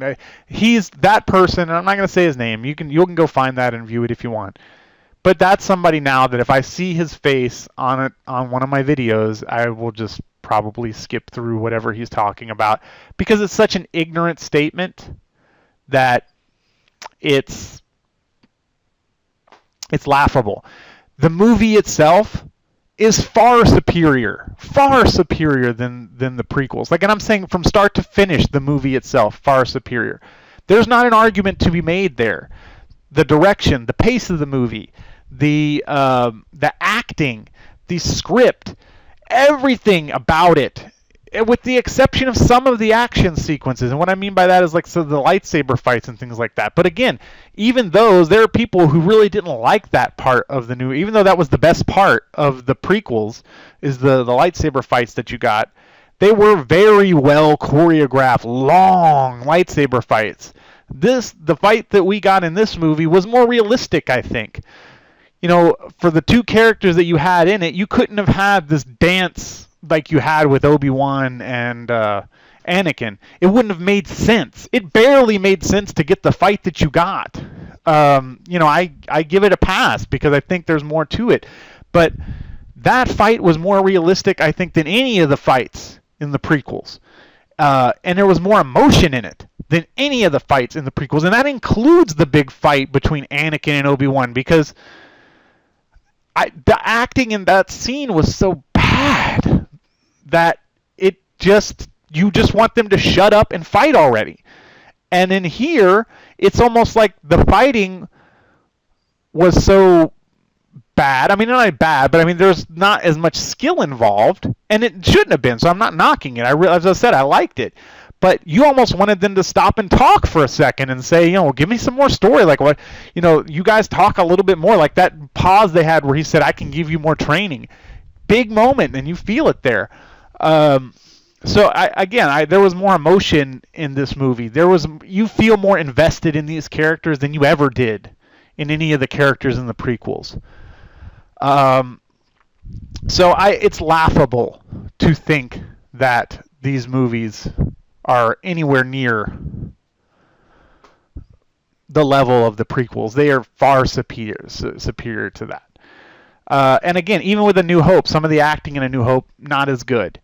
S1: He's that person, and I'm not going to say his name. You can go find that and view it if you want. But that's somebody now that if I see his face on one of my videos, I will just probably skip through whatever he's talking about because it's such an ignorant statement that it's laughable. The movie itself is far superior than the prequels. And I'm saying from start to finish, the movie itself far superior. There's not an argument to be made there. The direction, the pace of the movie, the acting, the script, everything about it with the exception of some of the action sequences. And what I mean by that is like so the lightsaber fights and things like that. But again, even those, there are people who really didn't like that part of the new, even though that was the best part of the prequels, is the lightsaber fights that you got. They were very well choreographed, long lightsaber fights. The fight that we got in this movie was more realistic, I think. You know, for the two characters that you had in it, you couldn't have had this dance like you had with Obi-Wan and Anakin. It wouldn't have made sense. It barely made sense to get the fight that you got. You know, I give it a pass because I think there's more to it. But that fight was more realistic, I think, than any of the fights in the prequels. And there was more emotion in it than any of the fights in the prequels. And that includes the big fight between Anakin and Obi-Wan, because the acting in that scene was so bad that you just want them to shut up and fight already. And in here, it's almost like the fighting was so bad. I mean, not bad, but I mean, there's not as much skill involved, and it shouldn't have been. So I'm not knocking it. As I said, I liked it. But you almost wanted them to stop and talk for a second and say, you know, give me some more story. Like, what, you know, you guys talk a little bit more. Like that pause they had where he said, I can give you more training. Big moment, and you feel it there. So there was more emotion in this movie. You feel more invested in these characters than you ever did in any of the characters in the prequels. It's laughable to think that these movies are anywhere near the level of the prequels. They are far superior to that. And again, even with A New Hope, some of the acting in A New Hope, not as good.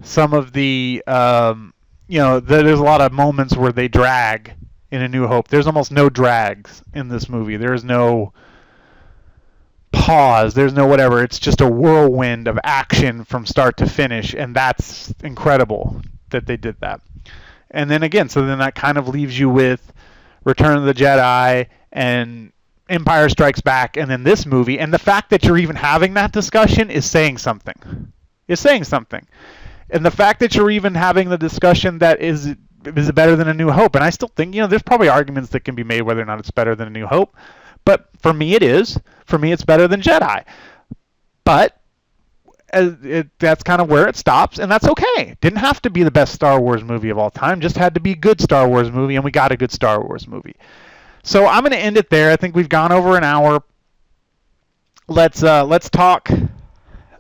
S1: Some of the, there's a lot of moments where they drag in A New Hope. There's almost no drags in this movie. There's no pause. There's no whatever. It's just a whirlwind of action from start to finish, and that's incredible that they did that. And then again, so then that kind of leaves you with Return of the Jedi and Empire Strikes Back, and then this movie. And the fact that you're even having that discussion is saying something. It's saying something. And the fact that you're even having the discussion that is it better than A New Hope? And I still think, there's probably arguments that can be made whether or not it's better than A New Hope. But for me, it is. For me, it's better than Jedi. But that's kind of where it stops, and that's okay. Didn't have to be the best Star Wars movie of all time. Just had to be a good Star Wars movie, and we got a good Star Wars movie. So I'm going to end it there. I think we've gone over an hour. Let's talk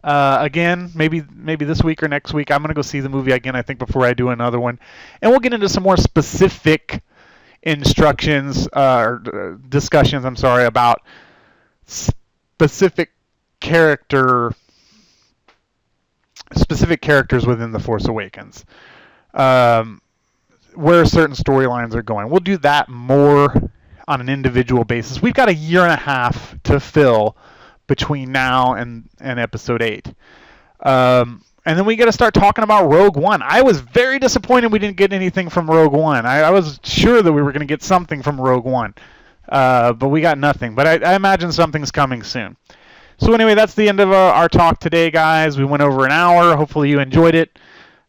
S1: again, maybe this week or next week. I'm going to go see the movie again, I think, before I do another one. And we'll get into some more specific discussions, about specific characters within The Force Awakens, where certain storylines are going. We'll do that more on an individual basis. We've got a year and a half to fill between now and episode 8. And then we got to start talking about Rogue One. I was very disappointed we didn't get anything from Rogue One. I was sure that we were going to get something from Rogue One, but we got nothing. But I imagine something's coming soon. So anyway, that's the end of our talk today, guys. We went over an hour. Hopefully you enjoyed it.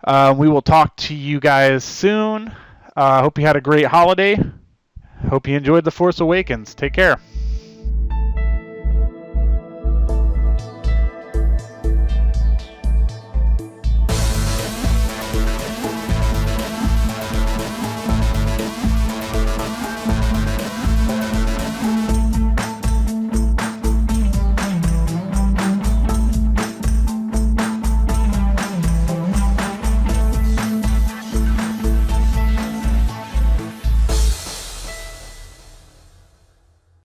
S1: We will talk to you guys soon. Hope you had a great holiday. Hope you enjoyed The Force Awakens. Take care.